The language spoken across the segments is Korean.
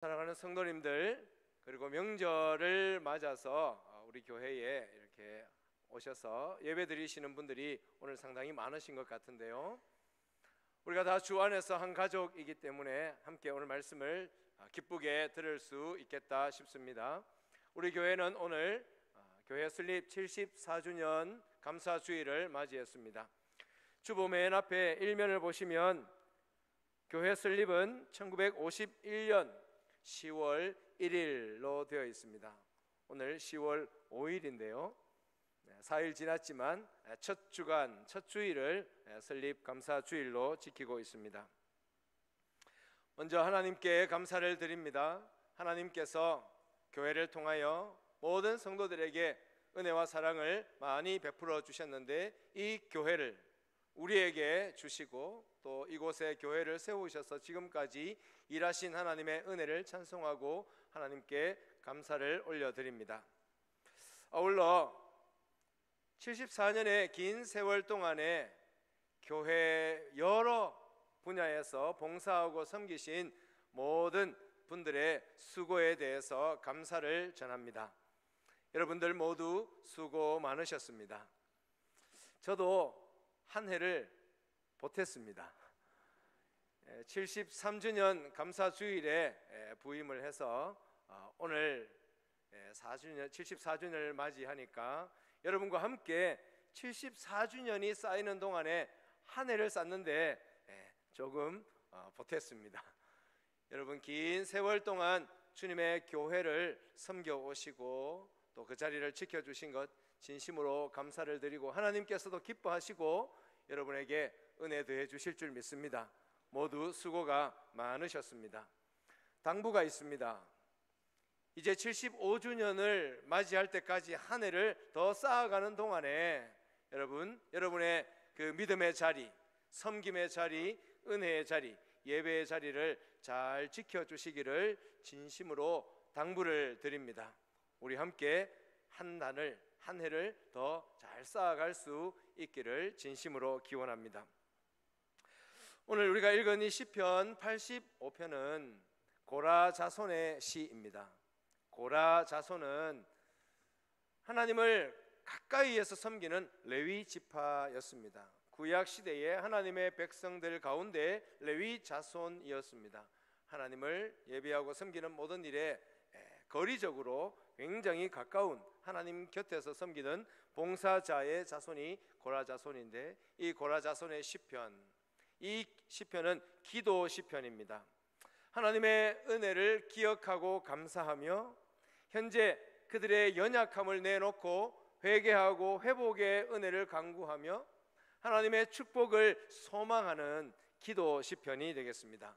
사랑하는 성도님들, 그리고 명절을 맞아서 우리 교회에 이렇게 오셔서 예배 드리시는 분들이 오늘 상당히 많으신 것 같은데요, 우리가 다 주 안에서 한 가족이기 때문에 함께 오늘 말씀을 기쁘게 들을 수 있겠다 싶습니다. 우리 교회는 오늘 교회 설립 74주년 감사주일을 맞이했습니다. 주보 맨 앞에 일면을 보시면 교회 설립은 1951년 10월 1일로 되어 있습니다. 오늘 10월 5일인데요 4일 지났지만 첫 주간, 첫 주일을 설립 감사주일로 지키고 있습니다. 먼저 하나님께 감사를 드립니다. 하나님께서 교회를 통하여 모든 성도들에게 은혜와 사랑을 많이 베풀어 주셨는데, 이 교회를 우리에게 주시고 또 이곳에 교회를 세우셔서 지금까지 일하신 하나님의 은혜를 찬송하고 하나님께 감사를 올려드립니다. 아울러 74년의 긴 세월 동안에 교회 여러 분야에서 봉사하고 섬기신 모든 분들의 수고에 대해서 감사를 전합니다. 여러분들 모두 수고 많으셨습니다. 저도 한 해를 보탰습니다. 73주년 감사주일에 부임을 해서 오늘 74주년을 맞이하니까 여러분과 함께 74주년이 쌓이는 동안에 한 해를 쌓는데 조금 보탰습니다. 여러분, 긴 세월 동안 주님의 교회를 섬겨 오시고 또 그 자리를 지켜주신 것 진심으로 감사를 드리고, 하나님께서도 기뻐하시고 여러분에게 은혜 더해 주실 줄 믿습니다. 모두 수고가 많으셨습니다. 당부가 있습니다. 이제 75주년을 맞이할 때까지 한 해를 더 쌓아가는 동안에 여러분의 그 믿음의 자리, 섬김의 자리, 은혜의 자리, 예배의 자리를 잘 지켜주시기를 진심으로 당부를 드립니다. 우리 함께 한 해를 더 잘 쌓아갈 수 있기를 진심으로 기원합니다. 오늘 우리가 읽은 이 시편 85편은 고라 자손의 시입니다. 고라 자손은 하나님을 가까이에서 섬기는 레위 지파였습니다. 구약 시대에 하나님의 백성들 가운데 레위 자손이었습니다. 하나님을 예배하고 섬기는 모든 일에 거리적으로 굉장히 가까운 하나님 곁에서 섬기는 봉사자의 자손이 고라 자손인데, 이 고라 자손의 시편, 이 시편은 기도 시편입니다. 하나님의 은혜를 기억하고 감사하며 현재 그들의 연약함을 내놓고 회개하고 회복의 은혜를 간구하며 하나님의 축복을 소망하는 기도 시편이 되겠습니다.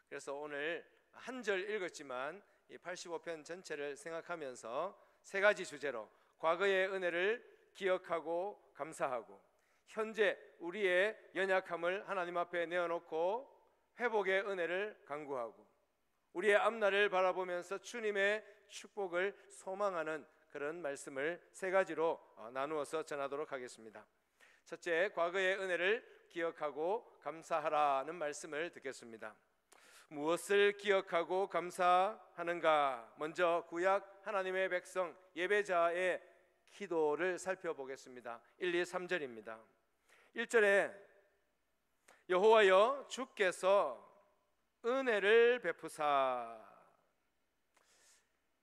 그래서 오늘 한 절 읽었지만 이 85편 전체를 생각하면서 세 가지 주제로 과거의 은혜를 기억하고 감사하고, 현재 우리의 연약함을 하나님 앞에 내어놓고 회복의 은혜를 간구하고, 우리의 앞날을 바라보면서 주님의 축복을 소망하는 그런 말씀을 세 가지로 나누어서 전하도록 하겠습니다. 첫째, 과거의 은혜를 기억하고 감사하라는 말씀을 듣겠습니다. 무엇을 기억하고 감사하는가? 먼저 구약 하나님의 백성 예배자의 기도를 살펴보겠습니다. 1, 2, 3절입니다. 1절에 여호와여 주께서 은혜를 베푸사,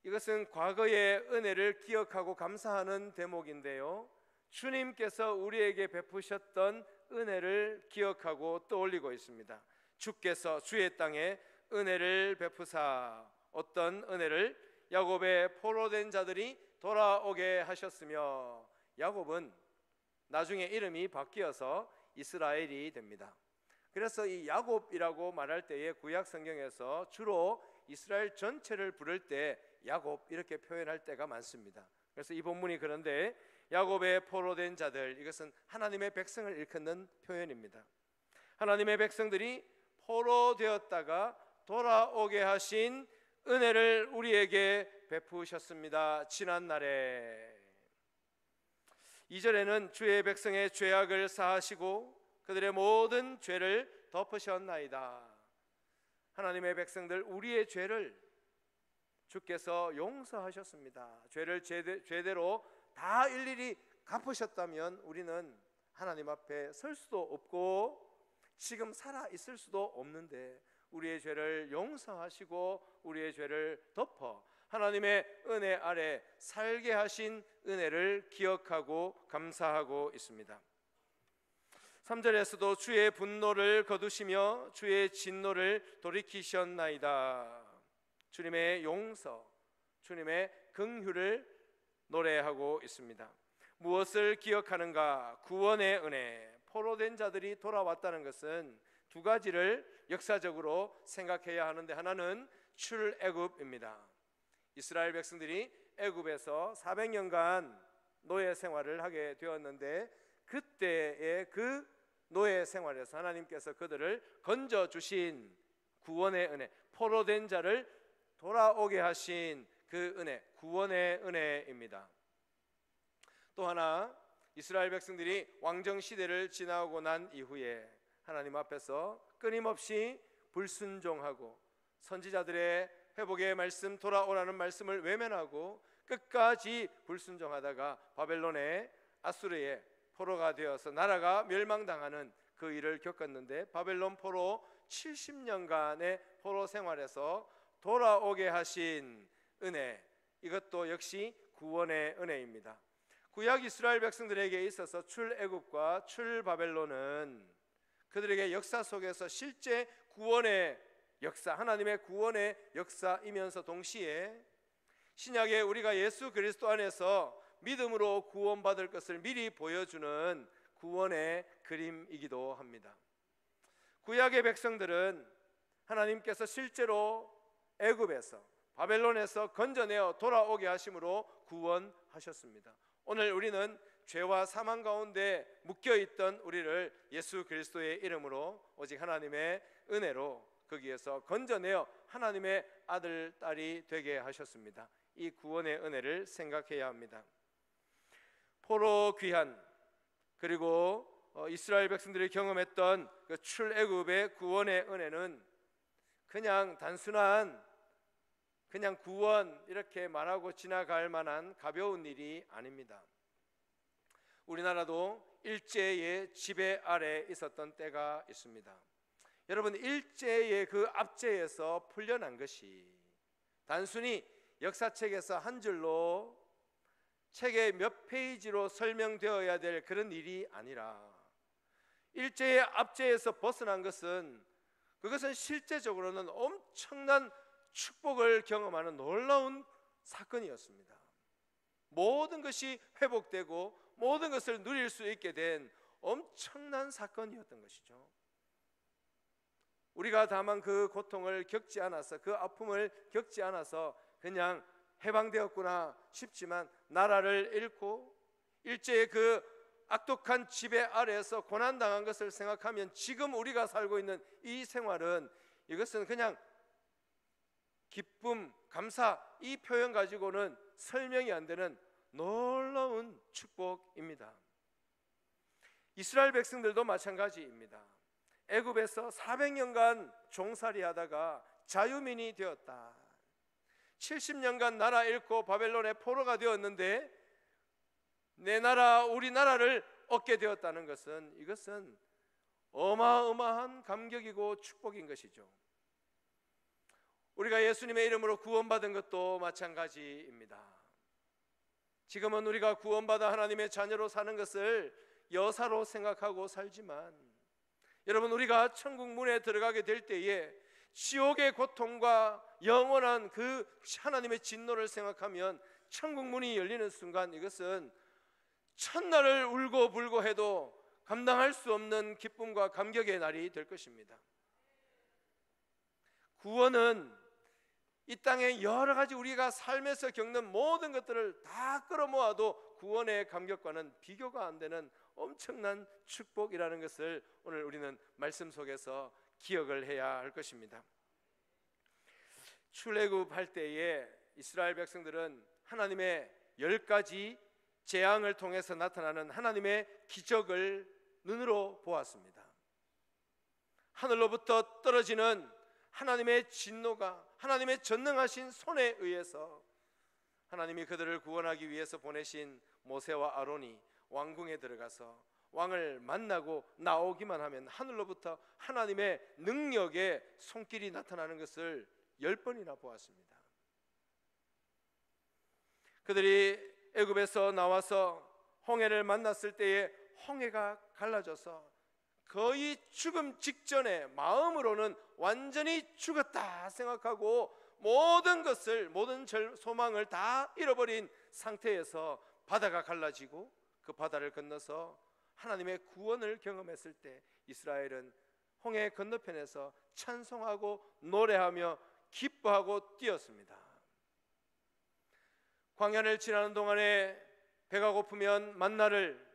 이것은 과거의 은혜를 기억하고 감사하는 대목인데요, 주님께서 우리에게 베푸셨던 은혜를 기억하고 떠올리고 있습니다. 주께서 주의 땅에 은혜를 베푸사, 어떤 은혜를? 야곱의 포로된 자들이 돌아오게 하셨으며, 야곱은 나중에 이름이 바뀌어서 이스라엘이 됩니다. 그래서 이 야곱이라고 말할 때에 구약 성경에서 주로 이스라엘 전체를 부를 때 야곱 이렇게 표현할 때가 많습니다. 그래서 이 본문이 그런데 야곱의 포로된 자들, 이것은 하나님의 백성을 일컫는 표현입니다. 하나님의 백성들이 포로되었다가 돌아오게 하신 은혜를 우리에게 베푸셨습니다. 지난 날에 2절에는 주의 백성의 죄악을 사하시고 그들의 모든 죄를 덮으셨나이다. 하나님의 백성들, 우리의 죄를 주께서 용서하셨습니다. 죄를 죄대로 다 일일이 갚으셨다면 우리는 하나님 앞에 설 수도 없고 지금 살아 있을 수도 없는데, 우리의 죄를 용서하시고 우리의 죄를 덮어 하나님의 은혜 아래 살게 하신 은혜를 기억하고 감사하고 있습니다. 3절에서도 주의 분노를 거두시며 주의 진노를 돌이키셨나이다. 주님의 용서, 주님의 긍휼을 노래하고 있습니다. 무엇을 기억하는가? 구원의 은혜. 포로된 자들이 돌아왔다는 것은 두 가지를 역사적으로 생각해야 하는데, 하나는 출애굽입니다. 이스라엘 백성들이 애굽에서 400년간 노예 생활을 하게 되었는데, 그때의 그 노예 생활에서 하나님께서 그들을 건져주신 구원의 은혜, 포로된 자를 돌아오게 하신 그 은혜, 구원의 은혜입니다. 또 하나, 이스라엘 백성들이 왕정시대를 지나고 난 이후에 하나님 앞에서 끊임없이 불순종하고 선지자들의 회복의 말씀, 돌아오라는 말씀을 외면하고 끝까지 불순종하다가 바벨론의 아수르의 포로가 되어서 나라가 멸망당하는 그 일을 겪었는데, 바벨론 포로 70년간의 포로 생활에서 돌아오게 하신 은혜, 이것도 역시 구원의 은혜입니다. 구약 이스라엘 백성들에게 있어서 출애굽과 출바벨론은 그들에게 역사 속에서 실제 구원의 역사, 하나님의 구원의 역사이면서 동시에 신약에 우리가 예수 그리스도 안에서 믿음으로 구원받을 것을 미리 보여주는 구원의 그림이기도 합니다. 구약의 백성들은 하나님께서 실제로 애굽에서, 바벨론에서 건져내어 돌아오게 하심으로 구원하셨습니다. 오늘 우리는 죄와 사망 가운데 묶여있던 우리를 예수 그리스도의 이름으로 오직 하나님의 은혜로 거기에서 건져내어 하나님의 아들, 딸이 되게 하셨습니다. 이 구원의 은혜를 생각해야 합니다. 포로 귀환, 그리고 이스라엘 백성들이 경험했던 그 출애굽의 구원의 은혜는 그냥 단순한 그냥 구원 이렇게 말하고 지나갈 만한 가벼운 일이 아닙니다. 우리나라도 일제의 지배 아래 있었던 때가 있습니다. 여러분, 일제의 그 압제에서 풀려난 것이 단순히 역사책에서 한 줄로 책의 몇 페이지로 설명되어야 될 그런 일이 아니라, 일제의 압제에서 벗어난 것은 그것은 실제적으로는 엄청난 축복을 경험하는 놀라운 사건이었습니다. 모든 것이 회복되고 모든 것을 누릴 수 있게 된 엄청난 사건이었던 것이죠. 우리가 다만 그 고통을 겪지 않아서, 그 아픔을 겪지 않아서 그냥 해방되었구나 싶지만, 나라를 잃고 일제의 그 악독한 지배 아래에서 고난당한 것을 생각하면 지금 우리가 살고 있는 이 생활은, 이것은 그냥 기쁨, 감사, 이 표현 가지고는 설명이 안 되는 놀라운 축복입니다. 이스라엘 백성들도 마찬가지입니다. 애굽에서 400년간 종살이 하다가 자유민이 되었다. 70년간 나라 잃고 바벨론의 포로가 되었는데 내 나라, 우리나라를 얻게 되었다는 것은, 이것은 어마어마한 감격이고 축복인 것이죠. 우리가 예수님의 이름으로 구원받은 것도 마찬가지입니다. 지금은 우리가 구원받아 하나님의 자녀로 사는 것을 여사로 생각하고 살지만, 여러분, 우리가 천국 문에 들어가게 될 때에 지옥의 고통과 영원한 그 하나님의 진노를 생각하면 천국 문이 열리는 순간 이것은 첫날을 울고 불고 해도 감당할 수 없는 기쁨과 감격의 날이 될 것입니다. 구원은 이 땅에 여러 가지 우리가 삶에서 겪는 모든 것들을 다 끌어모아도 구원의 감격과는 비교가 안 되는 엄청난 축복이라는 것을 오늘 우리는 말씀 속에서 기억을 해야 할 것입니다. 출애굽할 때에 이스라엘 백성들은 하나님의 10가지 재앙을 통해서 나타나는 하나님의 기적을 눈으로 보았습니다. 하늘로부터 떨어지는 하나님의 진노가, 하나님의 전능하신 손에 의해서 하나님이 그들을 구원하기 위해서 보내신 모세와 아론이 왕궁에 들어가서 왕을 만나고 나오기만 하면 하늘로부터 하나님의 능력의 손길이 나타나는 것을 10번이나 보았습니다. 그들이 애굽에서 나와서 홍해를 만났을 때에 홍해가 갈라져서 거의 죽음 직전에 마음으로는 완전히 죽었다 생각하고 모든 것을, 모든 소망을 다 잃어버린 상태에서 바다가 갈라지고 그 바다를 건너서 하나님의 구원을 경험했을 때 이스라엘은 홍해 건너편에서 찬송하고 노래하며 기뻐하고 뛰었습니다. 광야를 지나는 동안에 배가 고프면 만나를,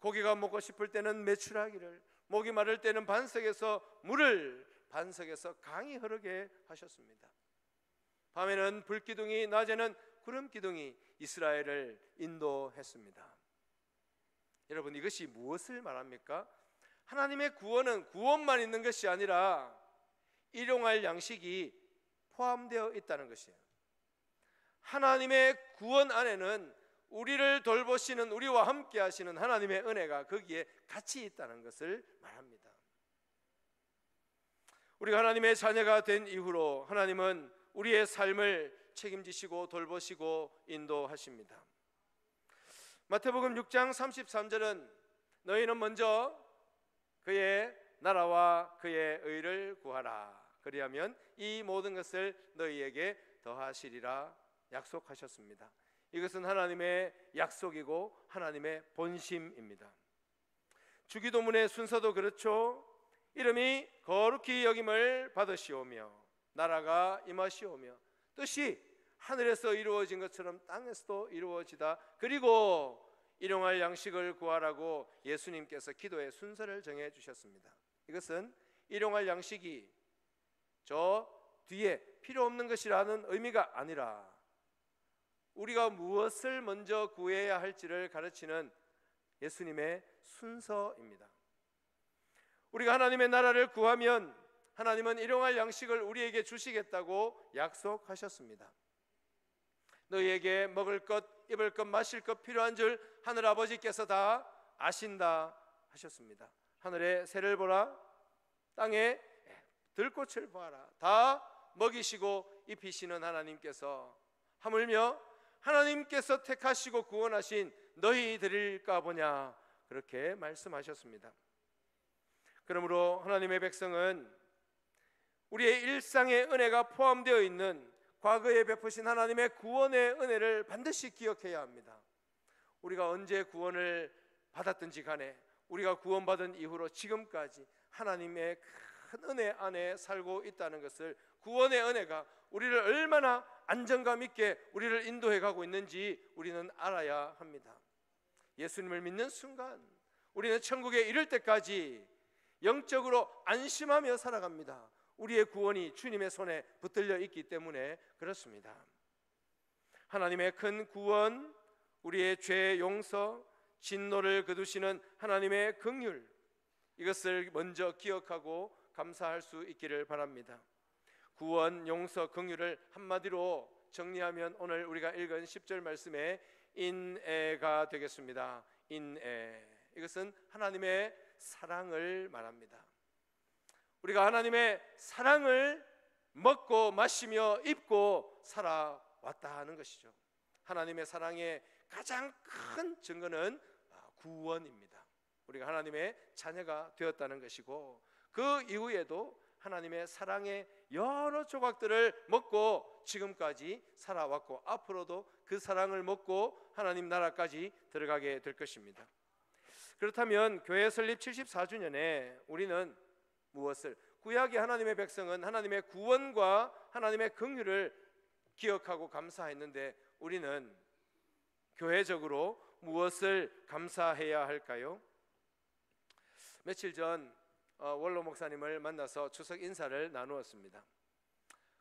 고기가 먹고 싶을 때는 메추라기를, 목이 마를 때는 반석에서 물을, 반석에서 강이 흐르게 하셨습니다. 밤에는 불기둥이, 낮에는 구름기둥이 이스라엘을 인도했습니다. 여러분, 이것이 무엇을 말합니까? 하나님의 구원은 구원만 있는 것이 아니라 일용할 양식이 포함되어 있다는 것이에요. 하나님의 구원 안에는 우리를 돌보시는, 우리와 함께 하시는 하나님의 은혜가 거기에 같이 있다는 것을 말합니다. 우리가 하나님의 자녀가 된 이후로 하나님은 우리의 삶을 책임지시고 돌보시고 인도하십니다. 마태복음 6장 33절은 너희는 먼저 그의 나라와 그의 의를 구하라, 그리하면 이 모든 것을 너희에게 더하시리라 약속하셨습니다. 이것은 하나님의 약속이고 하나님의 본심입니다. 주기도문의 순서도 그렇죠. 이름이 거룩히 여김을 받으시오며 나라가 임하시오며 뜻이 하늘에서 이루어진 것처럼 땅에서도 이루어지다. 그리고 일용할 양식을 구하라고 예수님께서 기도의 순서를 정해 주셨습니다. 이것은 일용할 양식이 저 뒤에 필요 없는 것이라는 의미가 아니라 우리가 무엇을 먼저 구해야 할지를 가르치는 예수님의 순서입니다. 우리가 하나님의 나라를 구하면 하나님은 일용할 양식을 우리에게 주시겠다고 약속하셨습니다. 너희에게 먹을 것, 입을 것, 마실 것 필요한 줄 하늘 아버지께서 다 아신다 하셨습니다. 하늘의 새를 보라, 땅에 들꽃을 보아라. 다 먹이시고 입히시는 하나님께서 하물며 하나님께서 택하시고 구원하신 너희들일까 보냐, 그렇게 말씀하셨습니다. 그러므로 하나님의 백성은 우리의 일상의 은혜가 포함되어 있는 과거에 베푸신 하나님의 구원의 은혜를 반드시 기억해야 합니다. 우리가 언제 구원을 받았든지 간에 우리가 구원받은 이후로 지금까지 하나님의 큰 은혜 안에 살고 있다는 것을, 구원의 은혜가 우리를 얼마나 안정감 있게 우리를 인도해 가고 있는지 우리는 알아야 합니다. 예수님을 믿는 순간 우리는 천국에 이를 때까지 영적으로 안심하며 살아갑니다. 우리의 구원이 주님의 손에 붙들려 있기 때문에 그렇습니다. 하나님의 큰 구원, 우리의 죄 용서, 진노를 거두시는 하나님의 긍휼, 이것을 먼저 기억하고 감사할 수 있기를 바랍니다. 구원, 용서, 긍휼을 한마디로 정리하면 오늘 우리가 읽은 10절 말씀에 인애가 되겠습니다. 인애, 이것은 하나님의 사랑을 말합니다. 우리가 하나님의 사랑을 먹고 마시며 입고 살아왔다 하는 것이죠. 하나님의 사랑의 가장 큰 증거는 구원입니다. 우리가 하나님의 자녀가 되었다는 것이고, 그 이후에도 하나님의 사랑의 여러 조각들을 먹고 지금까지 살아왔고 앞으로도 그 사랑을 먹고 하나님 나라까지 들어가게 될 것입니다. 그렇다면 교회 설립 74주년에 우리는 무엇을, 구약의 하나님의 백성은 하나님의 구원과 하나님의 긍휼을 기억하고 감사했는데 우리는 교회적으로 무엇을 감사해야 할까요? 며칠 전 원로 목사님을 만나서 추석 인사를 나누었습니다.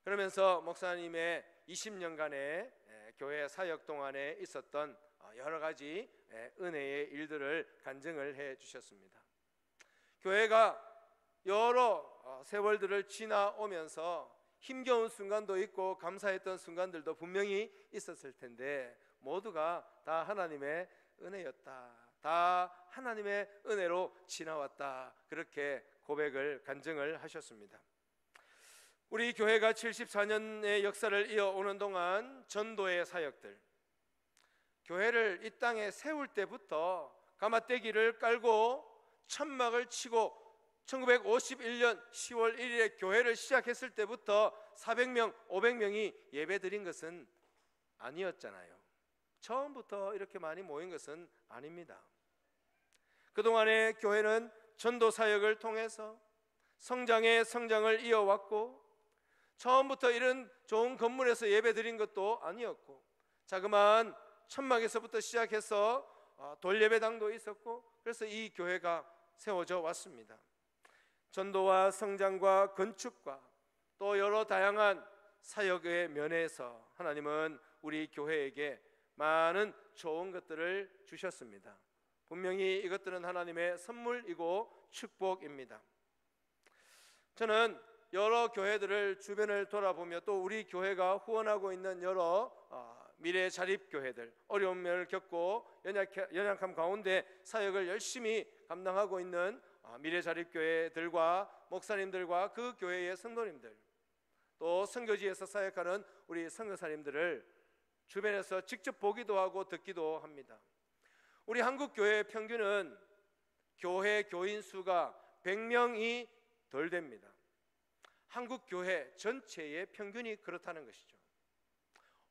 그러면서 목사님의 20년간의 교회 사역 동안에 있었던 여러 가지 은혜의 일들을 간증을 해 주셨습니다. 교회가 여러 세월들을 지나오면서 힘겨운 순간도 있고 감사했던 순간들도 분명히 있었을 텐데 모두가 다 하나님의 은혜였다, 다 하나님의 은혜로 지나왔다, 그렇게 고백을 간증을 하셨습니다. 우리 교회가 74년의 역사를 이어오는 동안 전도의 사역들, 교회를 이 땅에 세울 때부터 가마떼기를 깔고 천막을 치고 1951년 10월 1일에 교회를 시작했을 때부터 400명, 500명이 예배드린 것은 아니었잖아요. 처음부터 이렇게 많이 모인 것은 아닙니다. 그동안에 교회는 전도 사역을 통해서 성장의 성장을 이어왔고, 처음부터 이런 좋은 건물에서 예배드린 것도 아니었고, 자그마한 천막에서부터 시작해서 돌예배당도 있었고, 그래서 이 교회가 세워져 왔습니다. 전도와 성장과 건축과 또 여러 다양한 사역의 면에서 하나님은 우리 교회에게 많은 좋은 것들을 주셨습니다. 분명히 이것들은 하나님의 선물이고 축복입니다. 저는 여러 교회들을 주변을 돌아보며 또 우리 교회가 후원하고 있는 여러 미래 자립교회들, 어려움을 겪고 연약함 가운데 사역을 열심히 감당하고 있는 미래 자립교회들과 목사님들과 그 교회의 성도님들, 또 선교지에서 사역하는 우리 선교사님들을 주변에서 직접 보기도 하고 듣기도 합니다. 우리 한국 교회의 평균은 교회 교인 수가 100명이 덜 됩니다. 한국 교회 전체의 평균이 그렇다는 것이죠.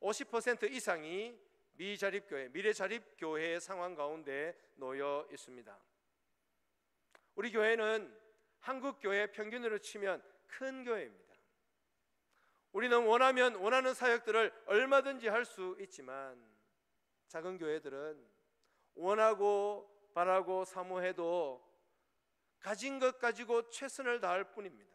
50% 이상이 미자립교회, 미래자립교회의 상황 가운데 놓여 있습니다. 우리 교회는 한국 교회 평균으로 치면 큰 교회입니다. 우리는 원하면 원하는 사역들을 얼마든지 할 수 있지만, 작은 교회들은 원하고 바라고 사모해도 가진 것 가지고 최선을 다할 뿐입니다.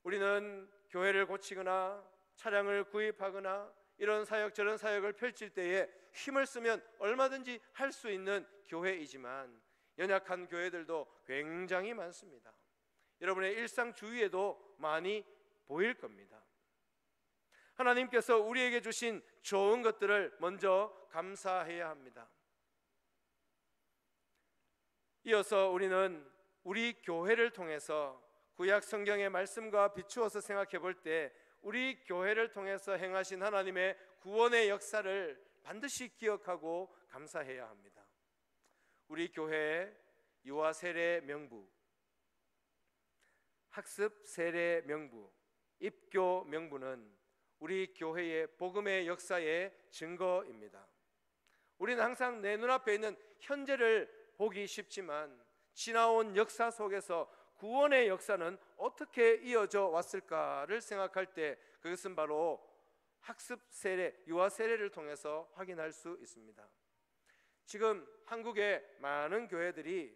우리는 교회를 고치거나 차량을 구입하거나 이런 사역 저런 사역을 펼칠 때에 힘을 쓰면 얼마든지 할 수 있는 교회이지만, 연약한 교회들도 굉장히 많습니다. 여러분의 일상 주위에도 많이 보일 겁니다. 하나님께서 우리에게 주신 좋은 것들을 먼저 감사해야 합니다. 이어서 우리는 우리 교회를 통해서 구약 성경의 말씀과 비추어서 생각해 볼 때 우리 교회를 통해서 행하신 하나님의 구원의 역사를 반드시 기억하고 감사해야 합니다. 우리 교회의 유아 세례 명부, 학습 세례 명부, 입교 명부는 우리 교회의 복음의 역사의 증거입니다. 우리는 항상 내 눈앞에 있는 현재를 보기 쉽지만, 지나온 역사 속에서 구원의 역사는 어떻게 이어져 왔을까를 생각할 때 그것은 바로 학습 세례, 유아 세례를 통해서 확인할 수 있습니다. 지금 한국의 많은 교회들이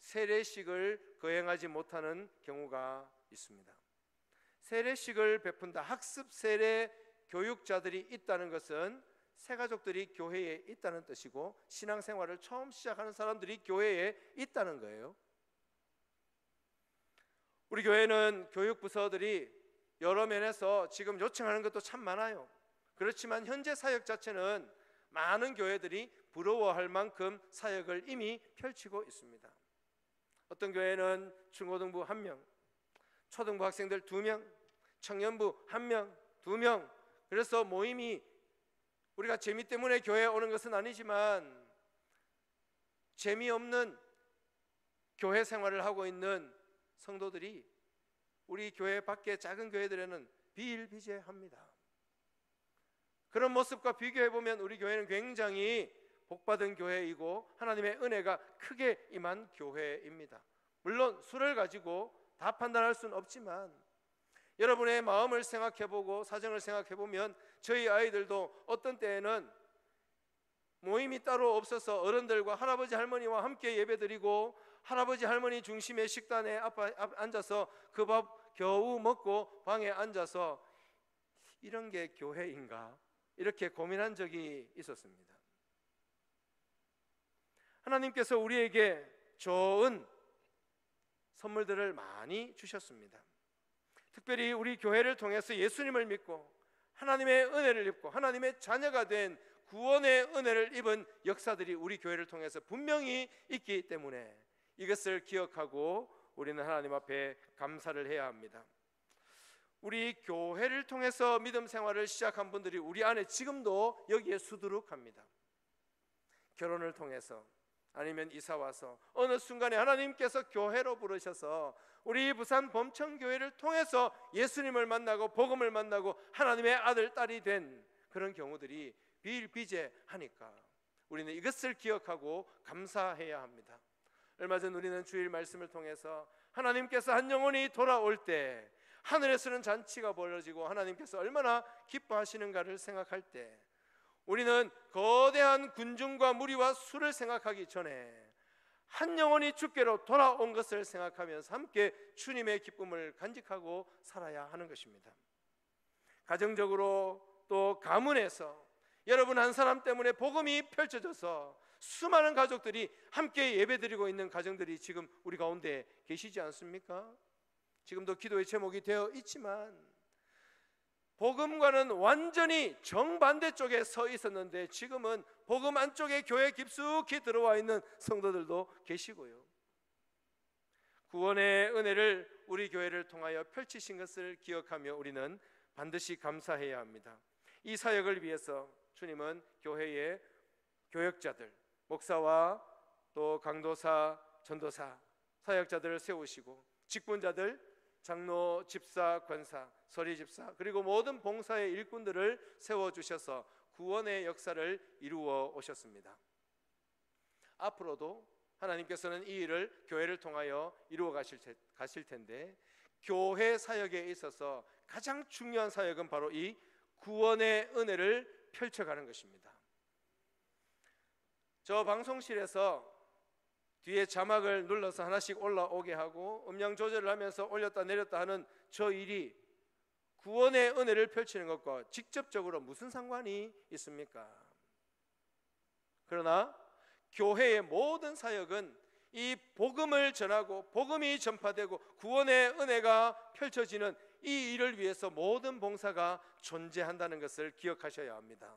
세례식을 거행하지 못하는 경우가 있습니다. 세례식을 베푼다, 학습 세례 교육자들이 있다는 것은 새가족들이 교회에 있다는 뜻이고, 신앙생활을 처음 시작하는 사람들이 교회에 있다는 거예요. 우리 교회는 교육부서들이 여러 면에서 지금 요청하는 것도 참 많아요. 그렇지만 현재 사역 자체는 많은 교회들이 부러워할 만큼 사역을 이미 펼치고 있습니다. 어떤 교회는 중고등부 1명, 초등부 학생들 2명, 청년부 1명, 2명, 그래서 모임이, 우리가 재미 때문에 교회에 오는 것은 아니지만 재미없는 교회 생활을 하고 있는 성도들이 우리 교회 밖에 작은 교회들에는 비일비재합니다. 그런 모습과 비교해보면 우리 교회는 굉장히 복받은 교회이고 하나님의 은혜가 크게 임한 교회입니다. 물론 수를 가지고 다 판단할 수는 없지만, 여러분의 마음을 생각해보고 사정을 생각해보면 저희 아이들도 어떤 때에는 모임이 따로 없어서 어른들과 할아버지 할머니와 함께 예배드리고, 할아버지 할머니 중심의 식단에 앉아서 그 밥 겨우 먹고 방에 앉아서 이런 게 교회인가? 이렇게 고민한 적이 있었습니다. 하나님께서 우리에게 좋은 선물들을 많이 주셨습니다. 특별히 우리 교회를 통해서 예수님을 믿고 하나님의 은혜를 입고 하나님의 자녀가 된 구원의 은혜를 입은 역사들이 우리 교회를 통해서 분명히 있기 때문에 이것을 기억하고 우리는 하나님 앞에 감사를 해야 합니다. 우리 교회를 통해서 믿음 생활을 시작한 분들이 우리 안에 지금도 여기에 수두룩합니다. 결혼을 통해서 아니면 이사 와서 어느 순간에 하나님께서 교회로 부르셔서 우리 부산 범천교회를 통해서 예수님을 만나고 복음을 만나고 하나님의 아들 딸이 된 그런 경우들이 비일비재하니까 우리는 이것을 기억하고 감사해야 합니다. 얼마 전 우리는 주일 말씀을 통해서 하나님께서 한 영혼이 돌아올 때 하늘에서는 잔치가 벌어지고 하나님께서 얼마나 기뻐하시는가를 생각할 때 우리는 거대한 군중과 무리와 수를 생각하기 전에 한 영혼이 주께로 돌아온 것을 생각하면서 함께 주님의 기쁨을 간직하고 살아야 하는 것입니다. 가정적으로 또 가문에서 여러분 한 사람 때문에 복음이 펼쳐져서 수많은 가족들이 함께 예배드리고 있는 가정들이 지금 우리 가운데 계시지 않습니까? 지금도 기도의 제목이 되어 있지만 복음과는 완전히 정반대 쪽에 서 있었는데 지금은 복음 안쪽에 교회에 깊숙이 들어와 있는 성도들도 계시고요. 구원의 은혜를 우리 교회를 통하여 펼치신 것을 기억하며 우리는 반드시 감사해야 합니다. 이 사역을 위해서 주님은 교회의 교역자들, 목사와 또 강도사, 전도사, 사역자들을 세우시고 직분자들, 장로, 집사, 권사, 서리집사 그리고 모든 봉사의 일꾼들을 세워주셔서 구원의 역사를 이루어 오셨습니다. 앞으로도 하나님께서는 이 일을 교회를 통하여 이루어 가실 텐데 교회 사역에 있어서 가장 중요한 사역은 바로 이 구원의 은혜를 펼쳐가는 것입니다. 저 방송실에서 뒤에 자막을 눌러서 하나씩 올라오게 하고 음량 조절을 하면서 올렸다 내렸다 하는 저 일이 구원의 은혜를 펼치는 것과 직접적으로 무슨 상관이 있습니까? 그러나 교회의 모든 사역은 이 복음을 전하고 복음이 전파되고 구원의 은혜가 펼쳐지는 이 일을 위해서 모든 봉사가 존재한다는 것을 기억하셔야 합니다.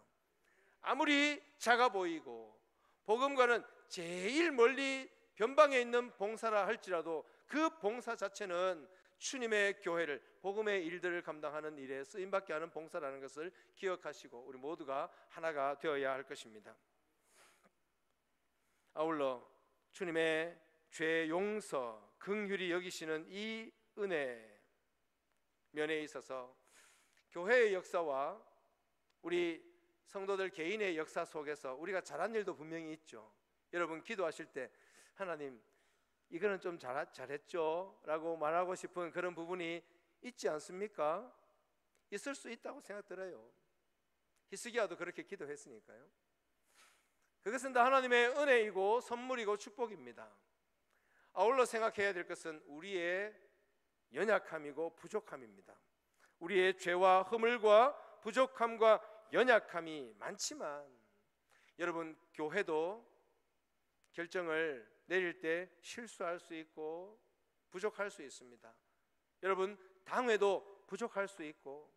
아무리 작아 보이고 복음과는 제일 멀리 변방에 있는 봉사라 할지라도 그 봉사 자체는 주님의 교회를 복음의 일들을 감당하는 일에 쓰임받게 하는 봉사라는 것을 기억하시고 우리 모두가 하나가 되어야 할 것입니다. 아울러 주님의 죄 용서, 긍휼히 여기시는 이 은혜 면에 있어서 교회의 역사와 우리 성도들 개인의 역사 속에서 우리가 잘한 일도 분명히 있죠. 여러분 기도하실 때 하나님 이거는 좀 잘했죠 라고 말하고 싶은 그런 부분이 있지 않습니까? 있을 수 있다고 생각들어요. 히스기야도 그렇게 기도했으니까요. 그것은 다 하나님의 은혜이고 선물이고 축복입니다. 아울러 생각해야 될 것은 우리의 연약함이고 부족함입니다. 우리의 죄와 허물과 부족함과 연약함이 많지만 여러분 교회도 결정을 내릴 때 실수할 수 있고 부족할 수 있습니다. 여러분 당회도 부족할 수 있고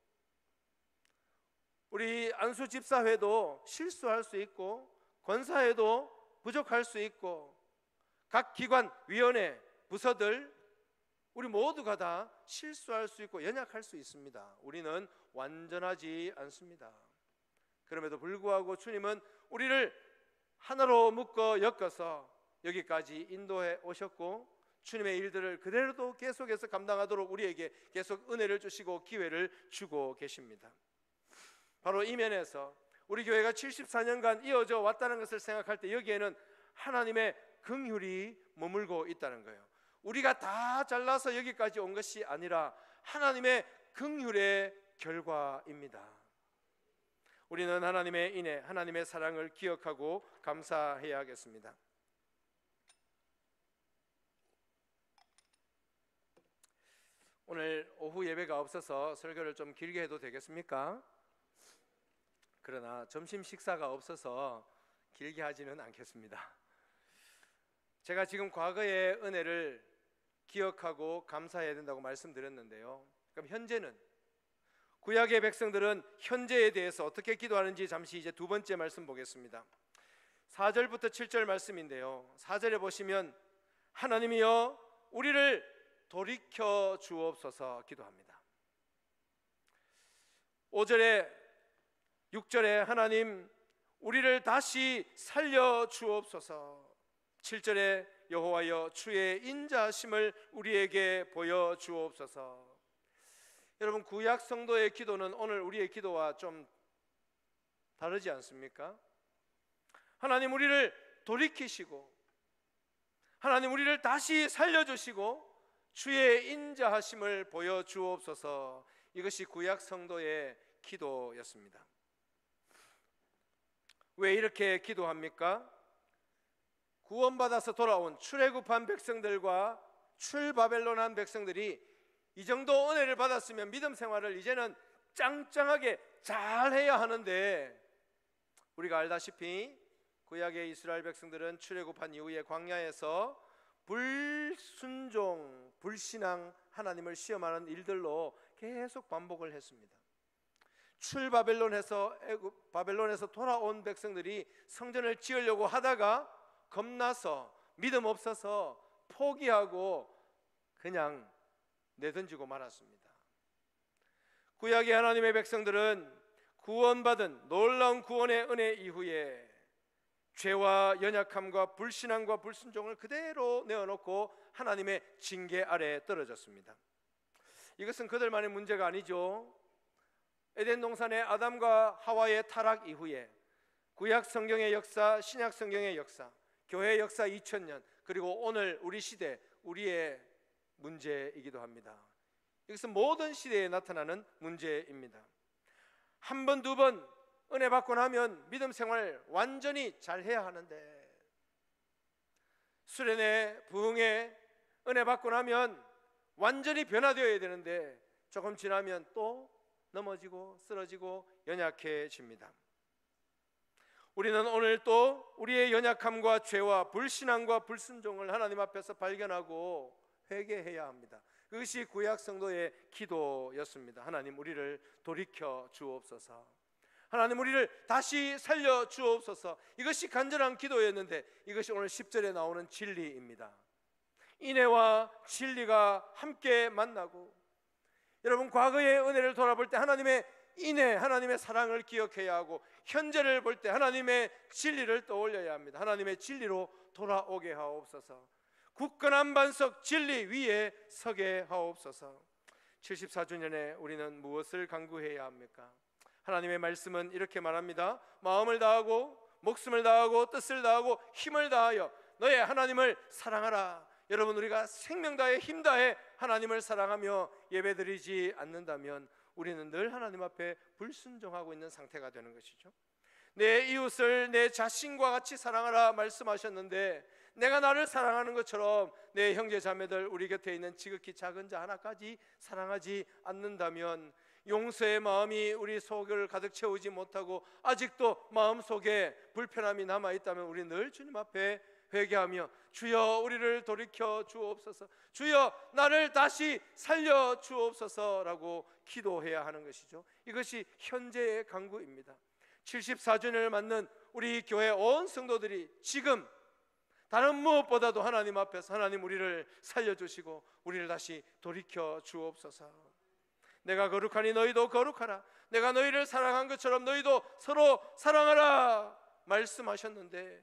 우리 안수 집사회도 실수할 수 있고 권사회도 부족할 수 있고 각 기관, 위원회, 부서들 우리 모두가 다 실수할 수 있고 연약할 수 있습니다. 우리는 완전하지 않습니다. 그럼에도 불구하고 주님은 우리를 하나로 묶어 엮어서 여기까지 인도해 오셨고 주님의 일들을 그대로도 계속해서 감당하도록 우리에게 계속 은혜를 주시고 기회를 주고 계십니다. 바로 이 면에서 우리 교회가 74년간 이어져 왔다는 것을 생각할 때 여기에는 하나님의 긍휼이 머물고 있다는 거예요. 우리가 다 잘나서 여기까지 온 것이 아니라 하나님의 긍휼의 결과입니다. 우리는 하나님의 인애, 하나님의 사랑을 기억하고 감사해야겠습니다. 오늘 오후 예배가 없어서 설교를 좀 길게 해도 되겠습니까? 그러나 점심 식사가 없어서 길게 하지는 않겠습니다. 제가 지금 과거의 은혜를 기억하고 감사해야 된다고 말씀드렸는데요. 그럼 현재는, 구약의 백성들은 현재에 대해서 어떻게 기도하는지 잠시 이제 두 번째 말씀 보겠습니다. 4절부터 7절 말씀인데요, 4절에 보시면 하나님이여 우리를 돌이켜 주옵소서 기도합니다. 5절에 6절에 하나님 우리를 다시 살려 주옵소서, 7절에 여호와여 주의 인자하심을 우리에게 보여 주옵소서. 여러분, 구약 성도의 기도는 오늘 우리의 기도와 좀 다르지 않습니까? 하나님 우리를 돌이키시고, 하나님 우리를 다시 살려주시고 주의 인자하심을 보여 주옵소서. 이것이 구약 성도의 기도였습니다. 왜 이렇게 기도합니까? 구원받아서 돌아온 출애굽한 백성들과 출바벨론한 백성들이 이 정도 은혜를 받았으면 믿음 생활을 이제는 짱짱하게 잘 해야 하는데, 우리가 알다시피 구약의 이스라엘 백성들은 출애굽한 이후에 광야에서 불순종, 불신앙, 하나님을 시험하는 일들로 계속 반복을 했습니다. 출바벨론에서 바벨론에서 돌아온 백성들이 성전을 지으려고 하다가 겁나서 믿음 없어서 포기하고 그냥 내던지고 말았습니다. 구약의 하나님의 백성들은 구원받은 놀라운 구원의 은혜 이후에 죄와 연약함과 불신앙과 불순종을 그대로 내어놓고 하나님의 징계 아래 떨어졌습니다. 이것은 그들만의 문제가 아니죠. 에덴 동산의 아담과 하와의 타락 이후에 구약 성경의 역사, 신약 성경의 역사, 교회 역사 2000년, 그리고 오늘 우리 시대, 우리의 문제이기도 합니다. 이것은 모든 시대에 나타나는 문제입니다. 한 번, 두 번 은혜 받고 나면 믿음 생활 완전히 잘 해야 하는데, 수련회, 부흥회 은혜 받고 나면 완전히 변화되어야 되는데 조금 지나면 또 넘어지고 쓰러지고 연약해집니다. 우리는 오늘 또 우리의 연약함과 죄와 불신앙과 불순종을 하나님 앞에서 발견하고 회개해야 합니다. 그것이 구약 성도의 기도였습니다. 하나님 우리를 돌이켜 주옵소서, 하나님 우리를 다시 살려 주옵소서. 이것이 간절한 기도였는데 이것이 오늘 10절에 나오는 진리입니다. 인애와 진리가 함께 만나고, 여러분 과거의 은혜를 돌아볼 때 하나님의 인애, 하나님의 사랑을 기억해야 하고, 현재를 볼 때 하나님의 진리를 떠올려야 합니다. 하나님의 진리로 돌아오게 하옵소서. 굳건한 반석 진리 위에 서게 하옵소서. 74주년에 우리는 무엇을 간구해야 합니까? 하나님의 말씀은 이렇게 말합니다. 마음을 다하고 목숨을 다하고 뜻을 다하고 힘을 다하여 너의 하나님을 사랑하라. 여러분, 우리가 생명 다해 힘 다해 하나님을 사랑하며 예배드리지 않는다면 우리는 늘 하나님 앞에 불순종하고 있는 상태가 되는 것이죠. 내 이웃을 내 자신과 같이 사랑하라 말씀하셨는데, 내가 나를 사랑하는 것처럼 내 형제 자매들, 우리 곁에 있는 지극히 작은 자 하나까지 사랑하지 않는다면, 용서의 마음이 우리 속을 가득 채우지 못하고 아직도 마음속에 불편함이 남아있다면 우리 늘 주님 앞에 회개하며 주여 우리를 돌이켜 주옵소서, 주여 나를 다시 살려 주옵소서라고 기도해야 하는 것이죠. 이것이 현재의 간구입니다. 74주년을 맞는 우리 교회 온 성도들이 지금 다른 무엇보다도 하나님 앞에서 하나님 우리를 살려주시고 우리를 다시 돌이켜 주옵소서. 내가 거룩하니 너희도 거룩하라, 내가 너희를 사랑한 것처럼 너희도 서로 사랑하라 말씀하셨는데,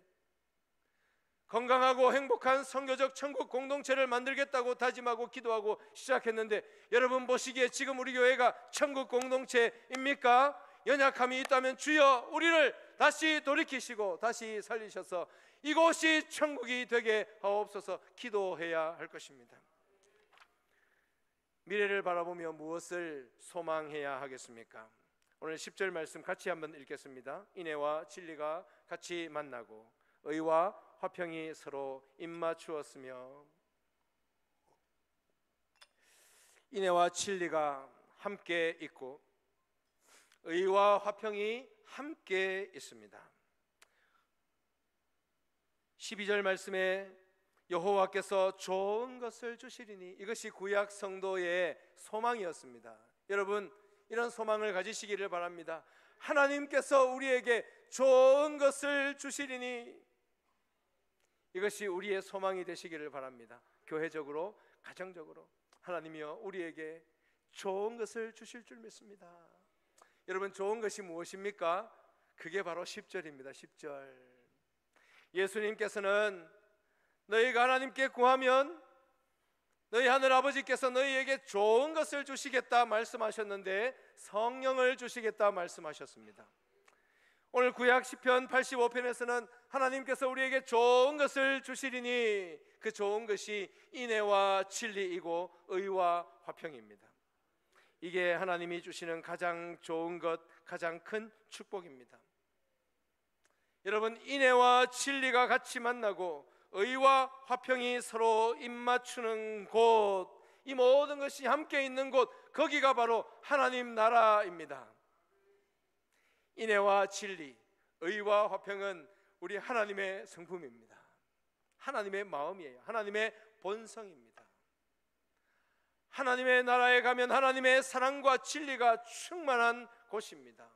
건강하고 행복한 선교적 천국 공동체를 만들겠다고 다짐하고 기도하고 시작했는데, 여러분 보시기에 지금 우리 교회가 천국 공동체입니까? 연약함이 있다면 주여 우리를 다시 돌이키시고 다시 살리셔서 이곳이 천국이 되게 하옵소서 기도해야 할 것입니다. 미래를 바라보며 무엇을 소망해야 하겠습니까? 오늘 10절 말씀 같이 한번 읽겠습니다. 인애와 진리가 같이 만나고 의와 화평이 서로 입맞추었으며. 인애와 진리가 함께 있고 의와 화평이 함께 있습니다. 12절 말씀에 여호와께서 좋은 것을 주시리니, 이것이 구약 성도의 소망이었습니다. 여러분, 이런 소망을 가지시기를 바랍니다. 하나님께서 우리에게 좋은 것을 주시리니, 이것이 우리의 소망이 되시기를 바랍니다. 교회적으로, 가정적으로 하나님이여 우리에게 좋은 것을 주실 줄 믿습니다. 여러분, 좋은 것이 무엇입니까? 그게 바로 10절입니다. 10절. 예수님께서는 너희가 하나님께 구하면 너희 하늘 아버지께서 너희에게 좋은 것을 주시겠다 말씀하셨는데, 성령을 주시겠다 말씀하셨습니다. 오늘 구약 시편 85편에서는 하나님께서 우리에게 좋은 것을 주시리니, 그 좋은 것이 인애와 진리이고 의와 화평입니다. 이게 하나님이 주시는 가장 좋은 것, 가장 큰 축복입니다. 여러분, 인애와 진리가 같이 만나고 의와 화평이 서로 입맞추는 곳, 이 모든 것이 함께 있는 곳, 거기가 바로 하나님 나라입니다. 인애와 진리, 의와 화평은 우리 하나님의 성품입니다. 하나님의 마음이에요. 하나님의 본성입니다. 하나님의 나라에 가면 하나님의 사랑과 진리가 충만한 곳입니다.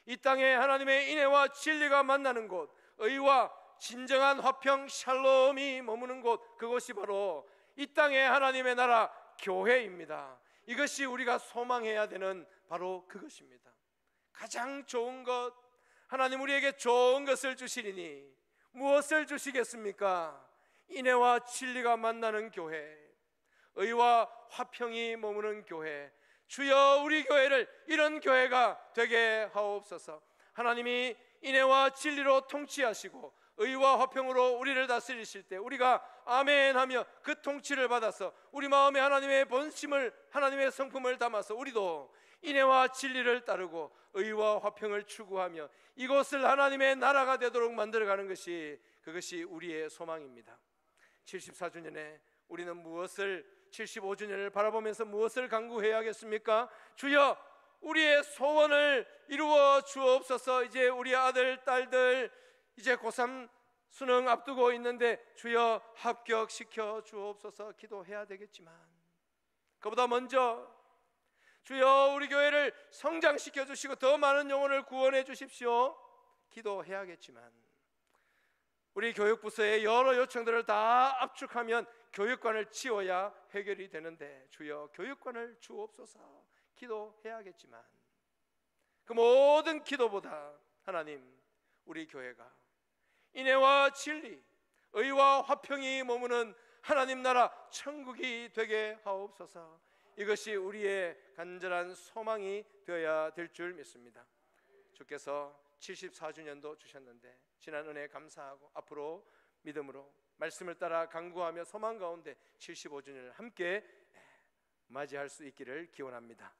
이 땅에 하나님의 인애와 진리가 만나는 곳, 의와 진정한 화평, 샬롬이 머무는 곳, 그곳이 바로 이 땅의 하나님의 나라 교회입니다. 이것이 우리가 소망해야 되는 바로 그것입니다. 가장 좋은 것, 하나님 우리에게 좋은 것을 주시리니 무엇을 주시겠습니까? 인애와 진리가 만나는 교회, 의와 화평이 머무는 교회. 주여, 우리 교회를 이런 교회가 되게 하옵소서. 하나님이 인애와 진리로 통치하시고 의와 화평으로 우리를 다스리실 때 우리가 아멘하며 그 통치를 받아서 우리 마음에 하나님의 본심을, 하나님의 성품을 담아서 우리도 인애와 진리를 따르고 의와 화평을 추구하며 이곳을 하나님의 나라가 되도록 만들어가는 것이, 그것이 우리의 소망입니다. 74주년에 우리는 무엇을, 75주년을 바라보면서 무엇을 간구해야겠습니까? 주여, 우리의 소원을 이루어 주옵소서. 이제 우리 아들, 딸들 이제 고3 수능 앞두고 있는데 주여 합격시켜 주옵소서 기도해야 되겠지만, 그보다 먼저 주여 우리 교회를 성장시켜 주시고 더 많은 영혼을 구원해 주십시오 기도해야겠지만, 우리 교육부서의 여러 요청들을 다 압축하면 교육관을 지어야 해결이 되는데 주여 교육관을 주옵소서 기도해야겠지만, 그 모든 기도보다 하나님, 우리 교회가 인애와 진리, 의와 화평이 머무는 하나님 나라 천국이 되게 하옵소서. 이것이 우리의 간절한 소망이 되어야 될 줄 믿습니다. 주께서 74주년도 주셨는데 지난 은혜 감사하고 앞으로 믿음으로 말씀을 따라 간구하며 소망 가운데 75주년을 함께 맞이할 수 있기를 기원합니다.